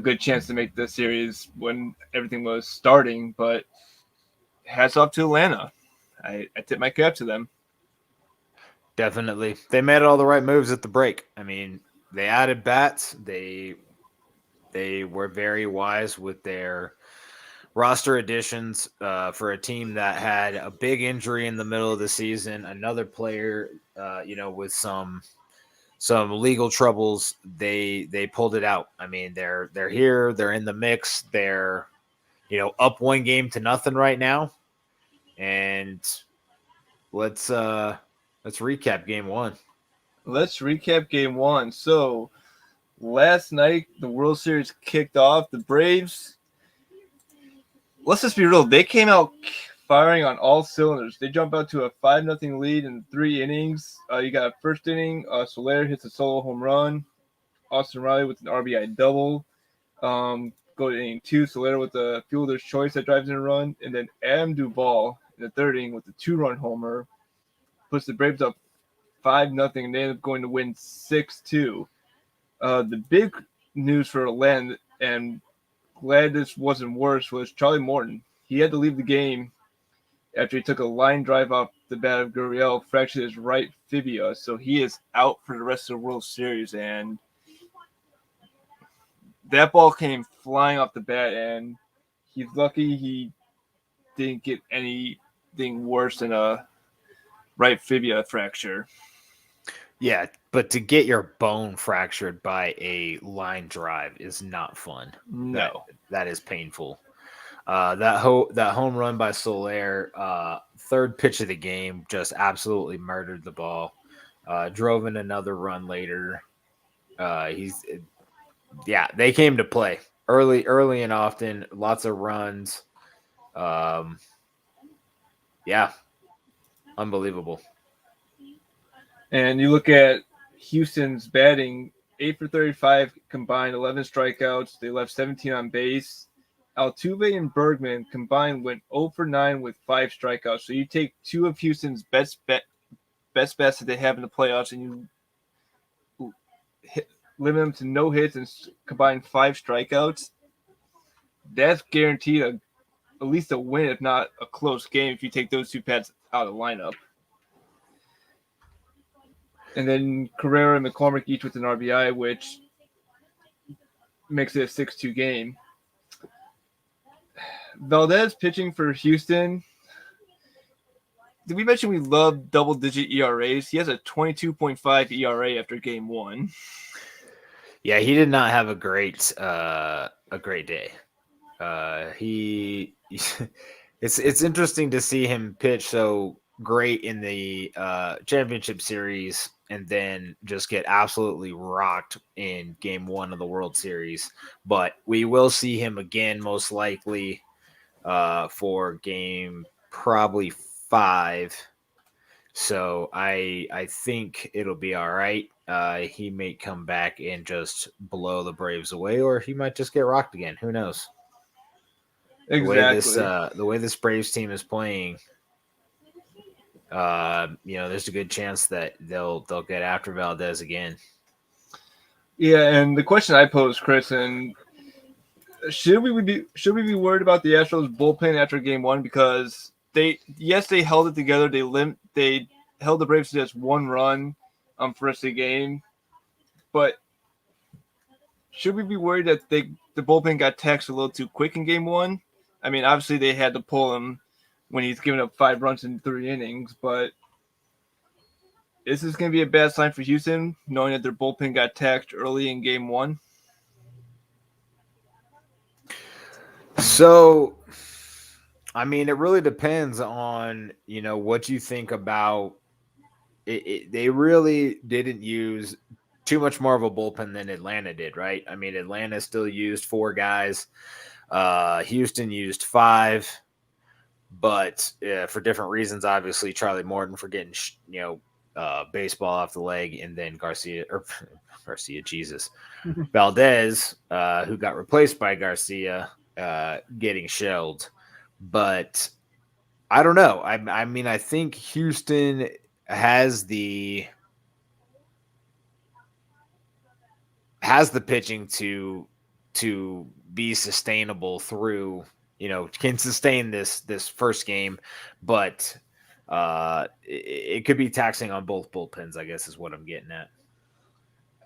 good chance to make the series when everything was starting, but hats off to Atlanta. I tip my cap to them. Definitely. They made all the right moves at the break. I mean, they added bats. They were very wise with their roster additions for a team that had a big injury in the middle of the season. Another player, with some legal troubles. They pulled it out. I mean, they're here. They're in the mix. They're up 1-0 right now. And let's recap game one. Let's recap game one. So last night the World Series kicked off. The Braves, let's just be real, they came out firing on all cylinders. They jump out to a 5-0 lead in 3 innings. You got a first inning, Soler hits a solo home run. Austin Riley with an RBI double. Go to inning 2, Soler with a fielder's choice that drives in a run. And then Adam Duvall in the third inning with a 2-run homer puts the Braves up 5-0, and they end up going to win 6-2. The big news for Atlanta, and glad this wasn't worse, was Charlie Morton. He had to leave the game after he took a line drive off the bat of Gurriel, fractured his right fibula, so he is out for the rest of the World Series. And that ball came flying off the bat, and he's lucky he didn't get anything worse than a right fibula fracture. Yeah, but to get your bone fractured by a line drive is not fun. No. That is painful. That home run by Soler, third pitch of the game, just absolutely murdered the ball. Drove in another run later. They came to play early and often. Lots of runs. Yeah, unbelievable. And you look at Houston's batting, 8 for 35 combined, 11 strikeouts. They left 17 on base. Altuve and Bergman combined went 0 for 9 with 5 strikeouts. So you take two of Houston's best bets that they have in the playoffs, and you limit them to no hits and combine 5 strikeouts. That's guaranteed at least a win, if not a close game, if you take those two bats out of the lineup. And then Carrera and McCormick each with an RBI, which makes it a 6-2 game. Valdez pitching for Houston. Did we mention we love double-digit ERAs? He has a 22.5 ERA after game one. Yeah, he did not have a great day. It's interesting to see him pitch so great in the championship series and then just get absolutely rocked in game one of the World Series. But we will see him again, most likely, for game probably 5. So I think it'll be all right. He may come back and just blow the Braves away, or he might just get rocked again. Who knows? Exactly. The way this Braves team is playing, there's a good chance that they'll get after Valdez again. Yeah, and the question I posed, Chris, and should we be worried about the Astros bullpen after game one, because they held it together. They held the Braves to just 1 run for the rest of the game, but should we be worried that the bullpen got taxed a little too quick in game one? I mean, obviously they had to pull him when he's given up 5 runs in 3 innings, but is this going to be a bad sign for Houston, knowing that their bullpen got taxed early in game one? So, I mean, it really depends on, what you think about it. They really didn't use too much more of a bullpen than Atlanta did, right? I mean, Atlanta still used 4 guys. Houston used 5, but for different reasons. Obviously, Charlie Morton for getting, baseball off the leg, and then Valdez, who got replaced by Garcia, getting shelled. But I don't know. I mean, I think Houston has the pitching to be sustainable through, can sustain this first game, but it could be taxing on both bullpens, I guess is what I'm getting at.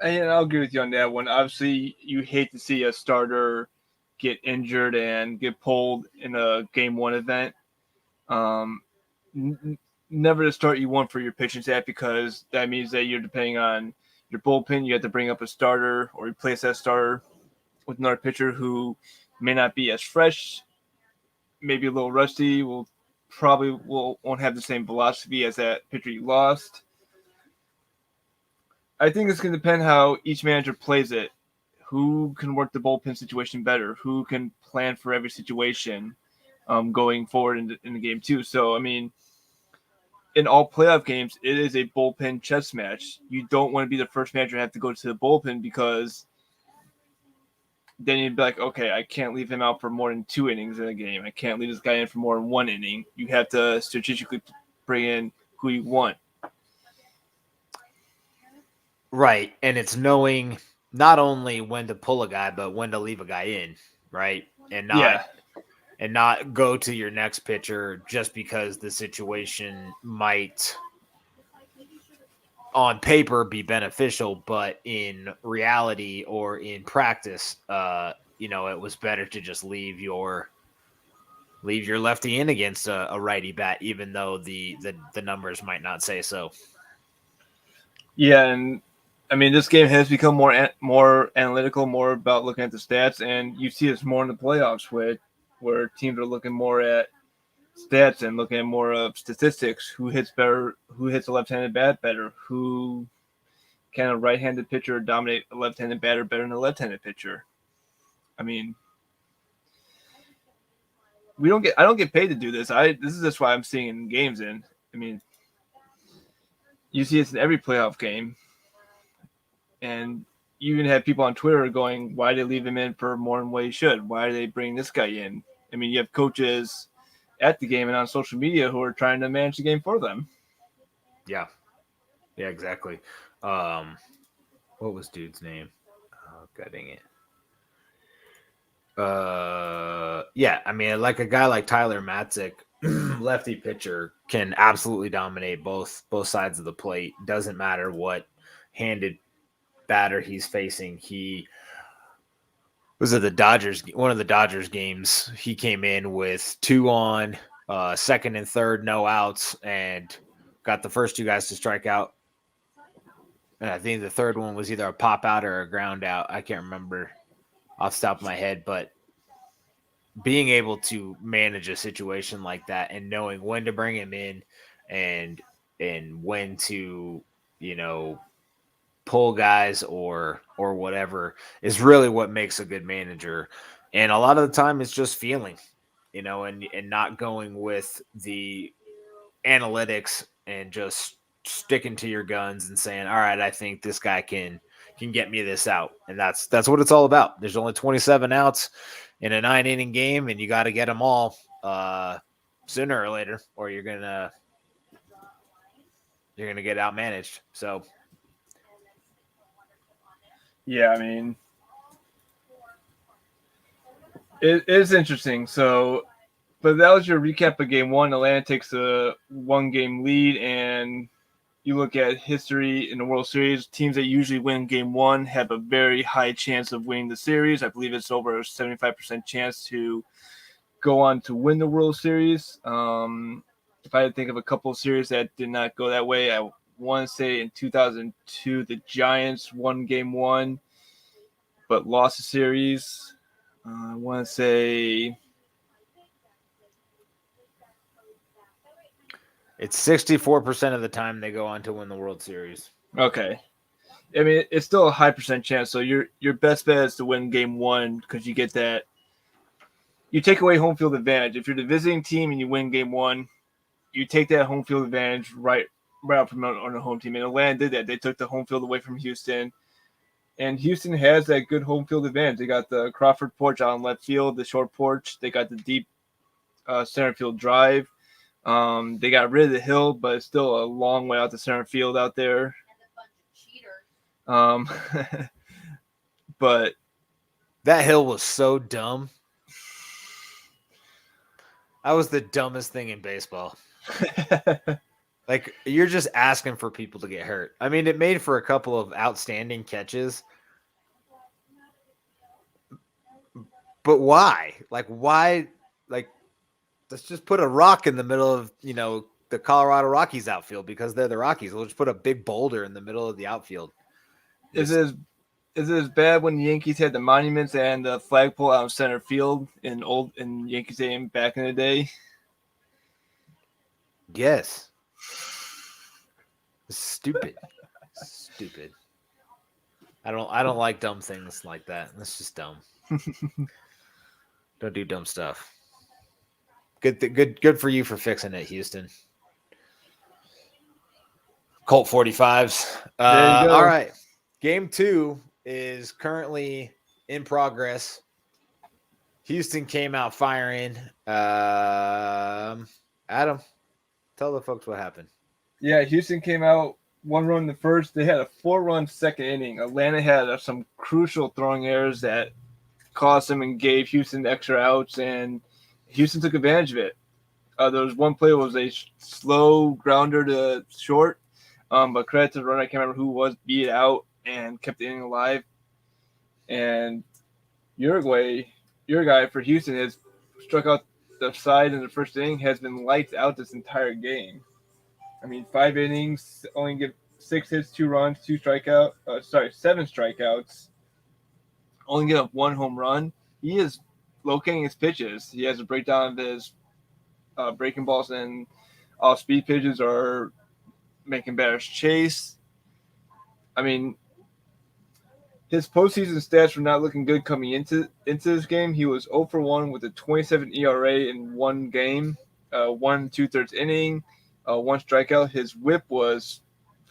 And I'll agree with you on that one. Obviously, you hate to see a starter get injured and get pulled in a game one event. Never the start you want for your pitching staff, because that means that you're depending on your bullpen. You have to bring up a starter or replace that starter with another pitcher who may not be as fresh, maybe a little rusty, won't have the same velocity as that pitcher you lost. I think it's going to depend how each manager plays it. Who can work the bullpen situation better? Who can plan for every situation going forward in the game too? So, I mean, in all playoff games, it is a bullpen chess match. You don't want to be the first manager to have to go to the bullpen, because then you'd be like, okay, I can't leave him out for more than 2 innings in a game. I can't leave this guy in for more than 1 inning. You have to strategically bring in who you want. Right. And it's knowing not only when to pull a guy, but when to leave a guy in, right? And not go to your next pitcher just because the situation might on paper be beneficial, but in reality or in practice, it was better to just leave your lefty in against a righty bat, even though the numbers might not say so. Yeah, and I mean, this game has become more analytical, more about looking at the stats, and you see this more in the playoffs, where teams are looking more at stats and looking at more of statistics. Who hits better? Who hits a left-handed bat better? Who can a right-handed pitcher dominate a left-handed batter better than a left-handed pitcher? I mean, I don't get paid to do this. This is just why I'm seeing games in. I mean, you see this in every playoff game. And you even have people on Twitter going, why did they leave him in for more than what he should? Why do they bring this guy in? I mean, you have coaches at the game and on social media who are trying to manage the game for them. Yeah. Yeah, exactly. What was dude's name? Oh, god dang it. Yeah, I mean, like a guy like Tyler Matzik, lefty pitcher, can absolutely dominate both sides of the plate. Doesn't matter what handed batter he's facing. He was at the Dodgers, one of the Dodgers games. He came in with 2 on, second and third, no outs, and got the first 2 guys to strike out. And I think the third one was either a pop out or a ground out. I can't remember off the top of my head, but being able to manage a situation like that and knowing when to bring him in and when to, you know, pull guys or whatever is really what makes a good manager. And a lot of the time it's just feeling, you know, and not going with the analytics and just sticking to your guns and saying, all right, I think this guy can get me this out. And that's what it's all about. There's only 27 outs in a 9-inning game, and you got to get them all sooner or later, or you're gonna get outmanaged. So Yeah, I mean, it is interesting. So, but that was your recap of game one. Atlanta takes a 1-game lead, and you look at history in the World Series, teams that usually win game one have a very high chance of winning the series. I believe it's over a 75% chance to go on to win the World Series. If I had to think of a couple of series that did not go that way, I want to say in 2002, the Giants won game one, but lost the series. I want to say it's 64% of the time they go on to win the World Series. Okay. I mean, it's still a high percent chance. So your best bet is to win game one because you get that. You take away home field advantage. If you're the visiting team and you win game one, you take that home field advantage right out from on the home team. And Atlanta did that. They took the home field away from Houston. And Houston has that good home field advantage. They got the Crawford porch out in left field, the short porch. They got the deep center field drive. They got rid of the hill, but it's still a long way out to center field out there. But that hill was so dumb. That was the dumbest thing in baseball. Like, you're just asking for people to get hurt. I mean, it made for a couple of outstanding catches. But why? Like, why? Like, let's just put a rock in the middle of, you know, the Colorado Rockies outfield because they're the Rockies. We'll just put a big boulder in the middle of the outfield. Is it as bad when the Yankees had the monuments and the flagpole out in center field in Yankee Stadium back in the day? Yes. Stupid. Stupid. I don't like dumb things like that. That's just dumb. Don't do dumb stuff. Good for you for fixing it, Houston. Colt 45s. There you go. All right. Game 2 is currently in progress. Houston came out firing. Adam, tell the folks what happened. Yeah, Houston came out 1 run in the first. They had a 4-run second inning. Atlanta had some crucial throwing errors that cost them and gave Houston extra outs, and Houston took advantage of it. There was one play was a slow grounder to short, but credit to the runner, I can't remember who was, beat it out and kept the inning alive. And Uruguay for Houston has struck out the side in the first inning, has been lights out this entire game. I mean, 5 innings, only give 6 hits, 2 runs, 7 strikeouts. Only give up 1 home run. He is locating his pitches. He has a breakdown of his breaking balls and off-speed pitches are making batters chase. I mean, his postseason stats were not looking good coming into this game. He was 0 for 1 with a 27 ERA in 1 game, 1 2/3 inning, 1 strikeout. His WHIP was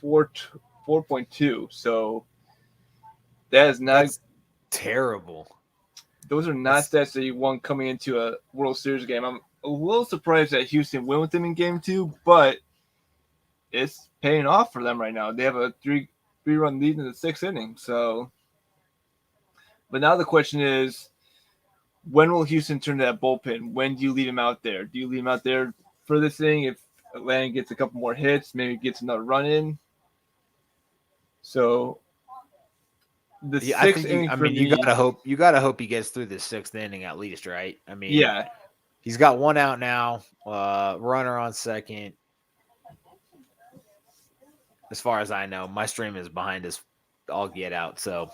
4.2. So that is not. That's terrible. Those are not That's stats that you want coming into a World Series game. I'm a little surprised that Houston went with them in Game 2, but it's paying off for them right now. They have a three-run lead in the sixth inning. So, but now the question is, when will Houston turn to that bullpen? When do you leave him out there? Do you leave him out there for this thing if Atlanta gets a couple more hits, maybe gets another run in? So the yeah, I sixth think inning I for mean me, you gotta hope he gets through the sixth inning at least, right? I mean, yeah, he's got one out now, runner on second. As far as I know, my stream is behind us all get out. So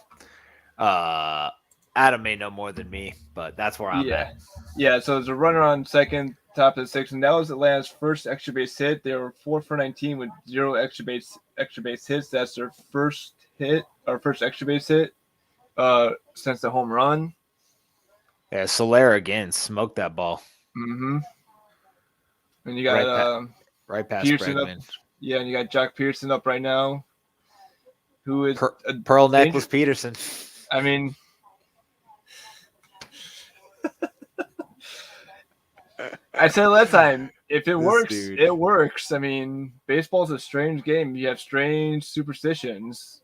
Adam may know more than me, but that's where I'm yeah, at. yeah. So there's a runner on second, top of the sixth, and that was Atlanta's first extra base hit. They were 4 for 19 with 0 extra base hits. That's their first hit or first extra base hit since the home run. Yeah, Solera again smoked that ball Mm-hmm. And you got right past Pearson up. Bregman. Yeah, and you got Jack Pearson up right now, who is a Pearl danger. Necklace Peterson. I mean, I said last time, if it works, dude. it works. I mean, baseball's a strange game. You have strange superstitions.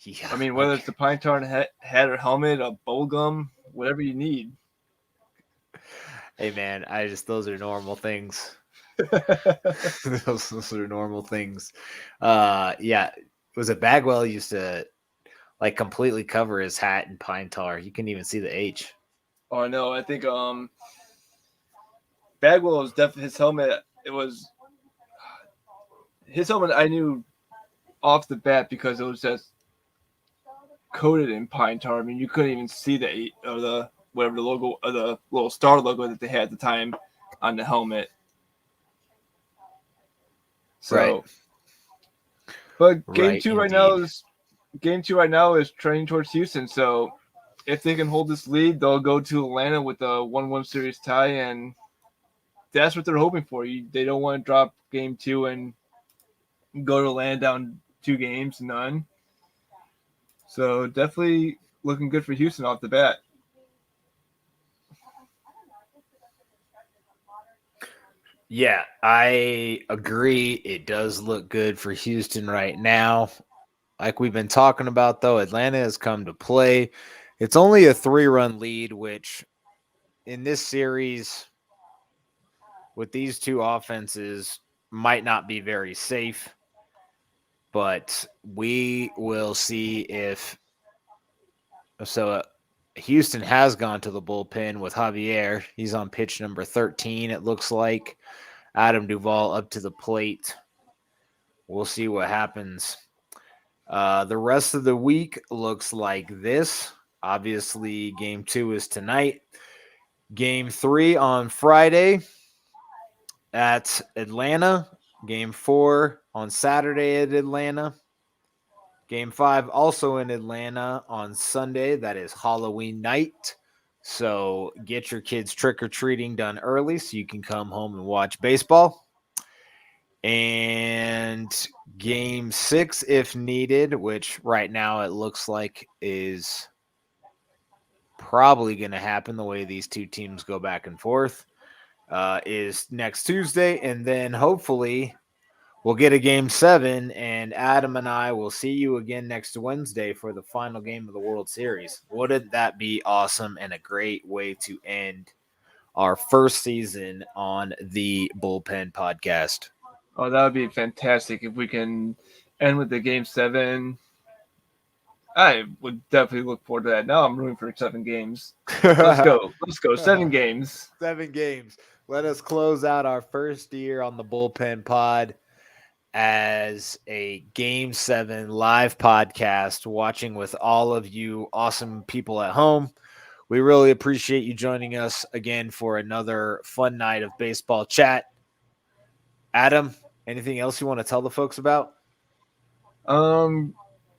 Yeah, I mean, whether it's the pine tar hat or helmet, a bubble gum, whatever you need. Hey man, those are normal things. those are normal things. Yeah, was it Bagwell used to like completely cover his hat in pine tar? You couldn't even see the H. Oh no, I think Bagwell was definitely his helmet. It was his helmet. I knew off the bat because it was just coated in pine tar. I mean, you couldn't even see the eight or the whatever the logo or the little star logo that they had at the time on the helmet. So, Right. but Right, game two right now is trending towards Houston. So if they can hold this lead, they'll go to Atlanta with a 1-1 series tie, and that's what they're hoping for. They don't want to drop game 2 and go to Atlanta down 2 games, none. So definitely looking good for Houston off the bat. Yeah, I agree. It does look good for Houston right now. Like we've been talking about, though, Atlanta has come to play. It's only a 3-run lead, which in this series with these two offenses might not be very safe. But we will see if so. Houston has gone to the bullpen with Javier. He's on pitch number 13, it looks like. Adam Duvall up to the plate. We'll see what happens. The rest of the week looks like this. Obviously, game 2 is tonight. Game 3 on Friday at Atlanta. Game 4 on Saturday at Atlanta. Game 5 also in Atlanta on Sunday. That is Halloween night. So get your kids trick-or-treating done early so you can come home and watch baseball. And game 6, if needed, which right now it looks like is probably going to happen the way these two teams go back and forth, is next Tuesday. And then hopefully we'll get a game 7, and Adam and I will see you again next Wednesday for the final game of the World Series. Wouldn't that be awesome and a great way to end our first season on the Bullpen Podcast? Oh, that would be fantastic if we can end with the game 7. I would definitely look forward to that. Now I'm rooting for 7 games. Let's go. Let's go. 7 games. 7 games. Let us close out our first year on the Bullpen Pod as a Game 7 live podcast, watching with all of you awesome people at home. We really appreciate you joining us again for another fun night of baseball chat. Adam, anything else you want to tell the folks about?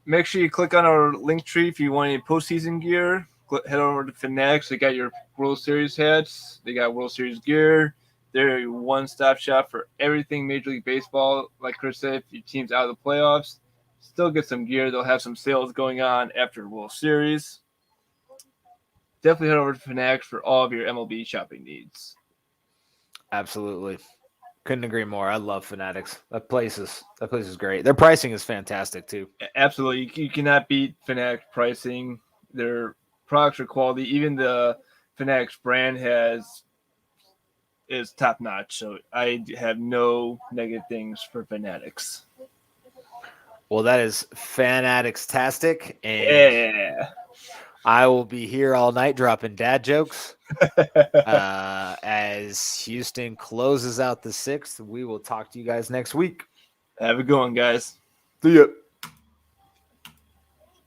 Make sure you click on our link tree if you want any postseason gear. Head over to Fanatics. They got your World Series hats. They got World Series gear. They're a one-stop shop for everything Major League Baseball. Like Chris said, if your team's out of the playoffs, still get some gear. They'll have some sales going on after the World Series. Definitely head over to Fanatics for all of your MLB shopping needs. Absolutely. Couldn't agree more. I love Fanatics. That place is great. Their pricing is fantastic too. Absolutely. You cannot beat Fanatics pricing. Their products are quality. Even the Fanatics brand is top notch. So I have no negative things for Fanatics. Well, that is Fanatics-tastic, and Yeah. I will be here all night dropping dad jokes. As Houston closes out the 6th, we will talk to you guys next week. Have a good one, guys. See ya.